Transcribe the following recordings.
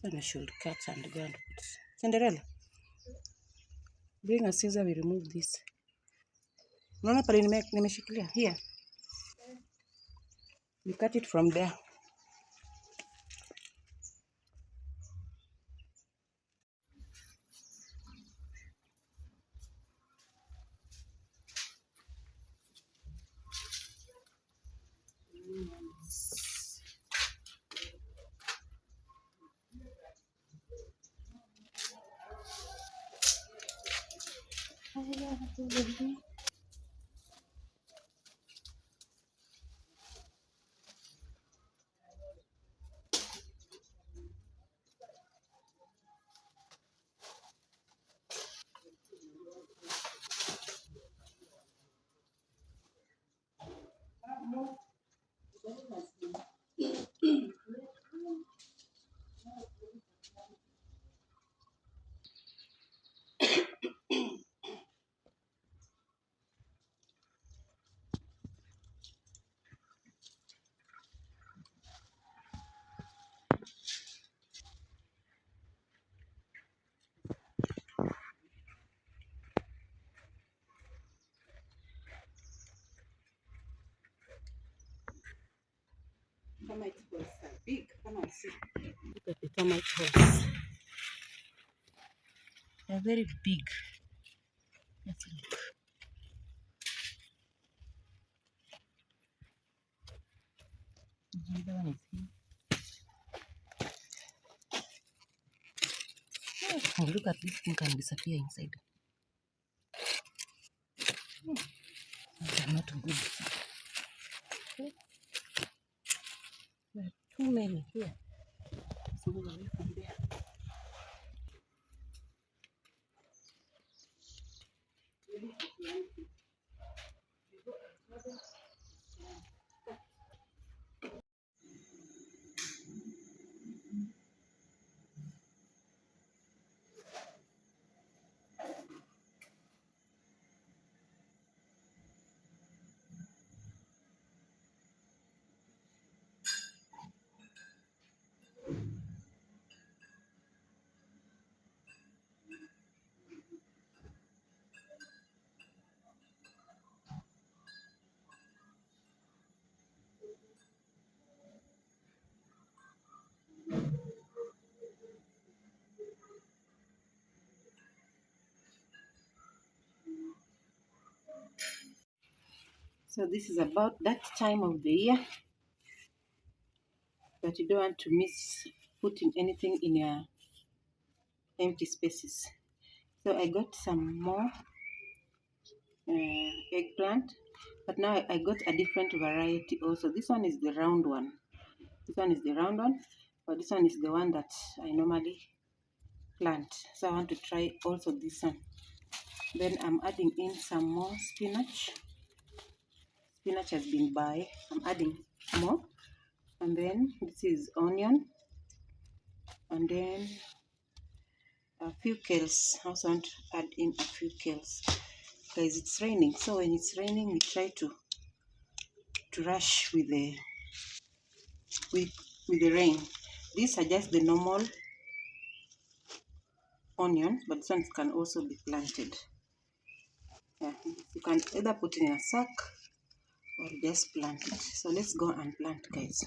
And I should cut and go and put. Cinderella, bring a scissor, we remove this. Unaona pale nimeshikilia here. We cut it from there. Termite balls are big. Come and see. Look at the termite balls. They're very big. Let's look. The other one is here. Oh, look at this thing can disappear inside. They're not good. There are too many here. Let's move away from there. So this is about that time of the year that you don't want to miss putting anything in your empty spaces. So I got some more eggplant, but now I got a different variety also. This one is the round one. This one is the round one, but this one is the one that I normally plant. So I want to try also this one. Then I'm adding in some more spinach. Spinach has been by. I'm adding more. And then this is onion. And then a few kales. I also want to add in a few kales. Guys, it's raining. So when it's raining, we try to rush with the rain. These are just the normal onion, but this one can also be planted. Yeah, you can either put in a sack or just plant it. So let's go and plant, guys.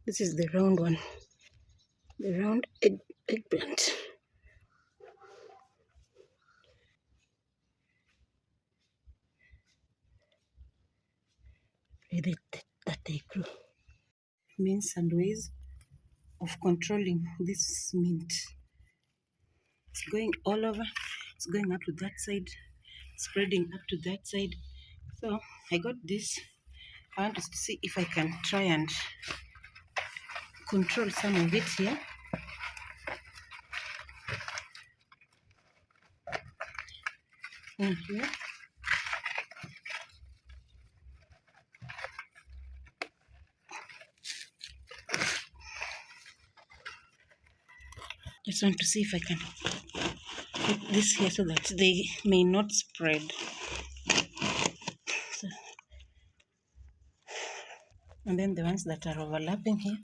This is the round one, the round eggplant. Pray that they grow. Means and ways of controlling this mint. It's going all over. It's going up to that side, spreading up to that side. So I got this. I want to see if I can try and control some of it here. And here. Just want to see if I can put this here so that they may not spread. So, and then the ones that are overlapping here,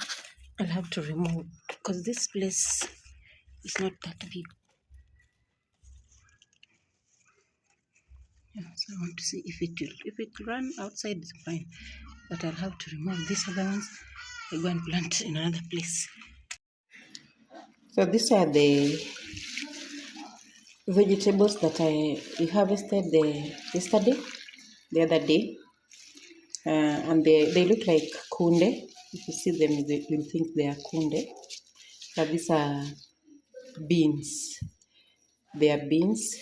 I'll have to remove because this place is not that big. Yeah, so I want to see if it run outside, it's fine. But I'll have to remove these other ones. I go and plant in another place. So these are the vegetables that we harvested yesterday, the other day. And they look like kunde. If you see them, you'll think they are kunde. But these are beans. They are beans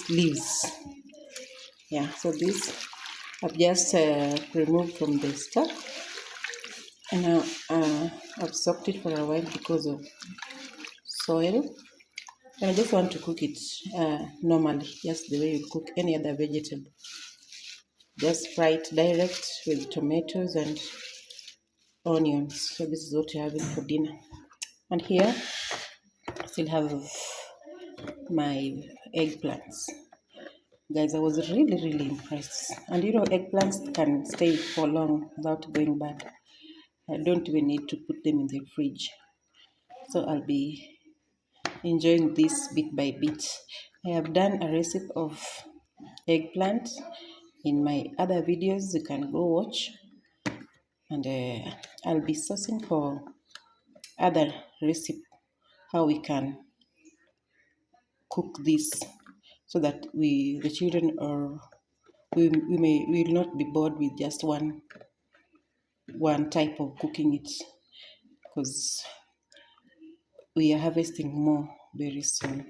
leaves. Yeah, so this I've just removed from the stuff, and I've soaked it for a while because of soil. And I just want to cook it normally, just the way you cook any other vegetable. Just fry it direct with tomatoes and onions. So this is what we're having for dinner. And here I still have my eggplants. Guys, I was really impressed. And you know, eggplants can stay for long without going bad. I don't even need to put them in the fridge. So I'll be enjoying this bit by bit. I have done a recipe of eggplant in my other videos. You can go watch. And I'll be sourcing for other recipe how we can cook this so that the children or we will not be bored with just one type of cooking it, because we are harvesting more very soon.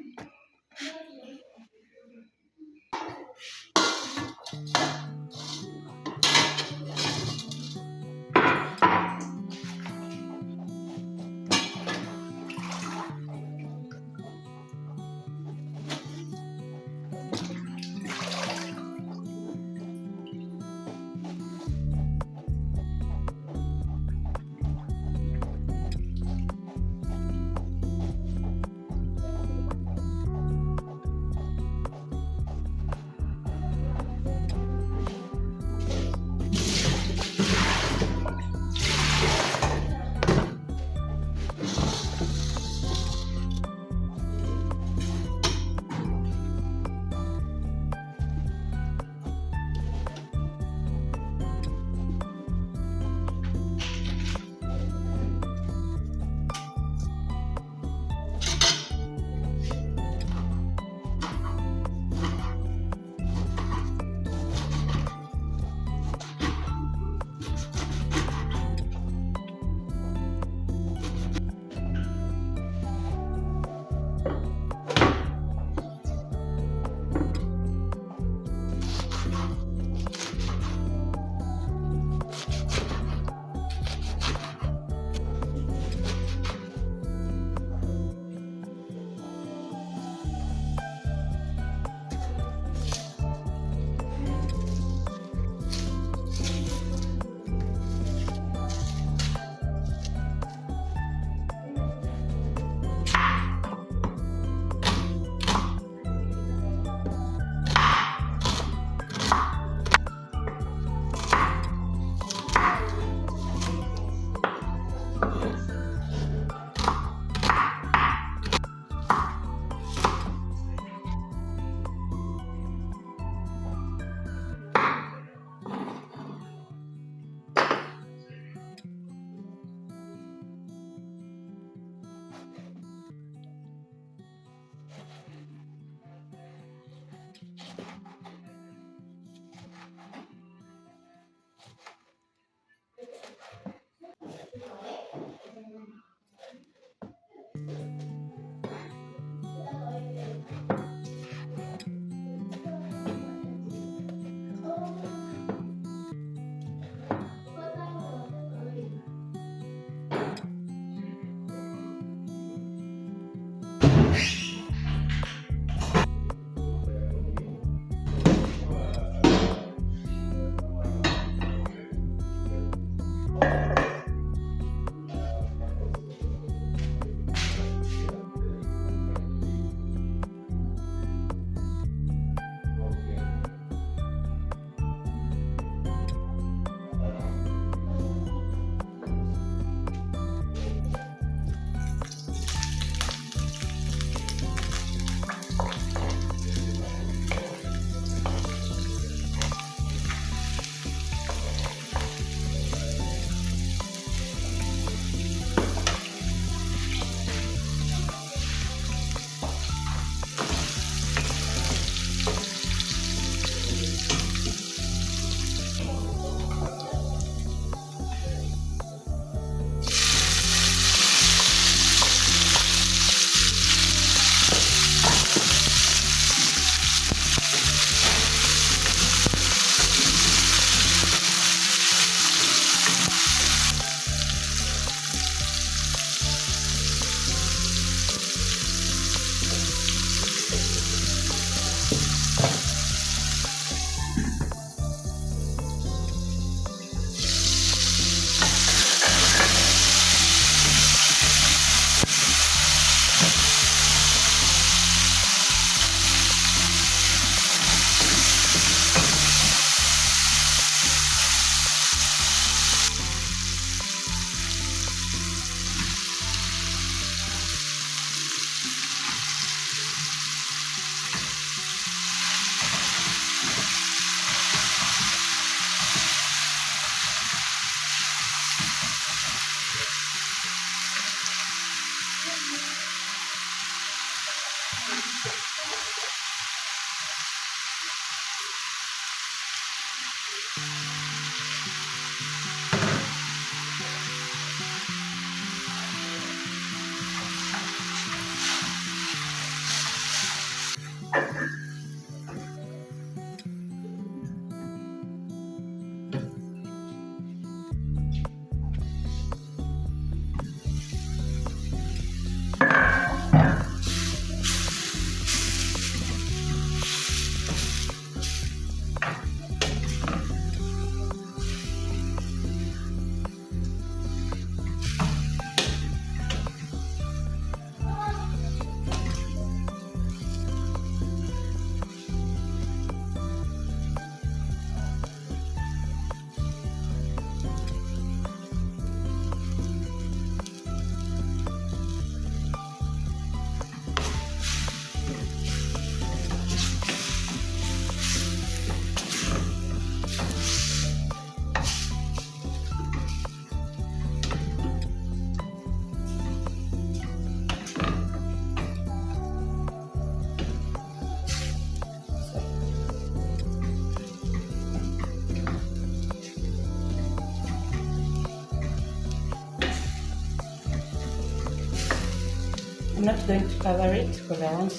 I'm not going to cover it because I want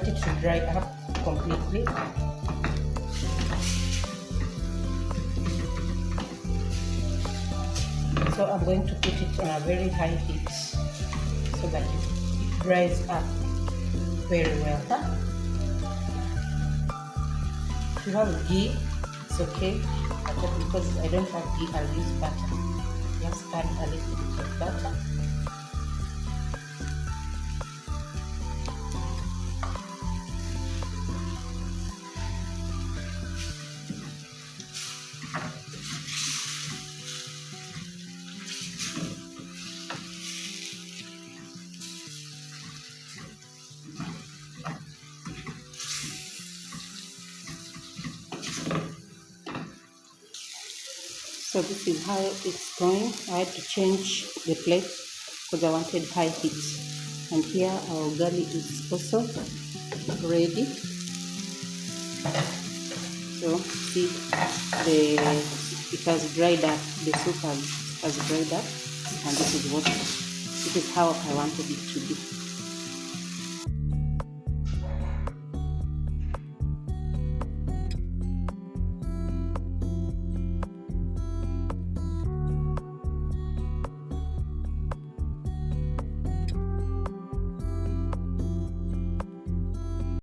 it to dry up completely. So I'm going to put it on a very high heat so that it dries up very well. If you have ghee, it's okay, but because I don't have ghee, I'll use butter. Just add a little bit of butter. So this is how it's going. I had to change the plate because I wanted high heat. And here our ugali is also ready. So see, it has dried up. The soup has dried up, and this is how I wanted it to be.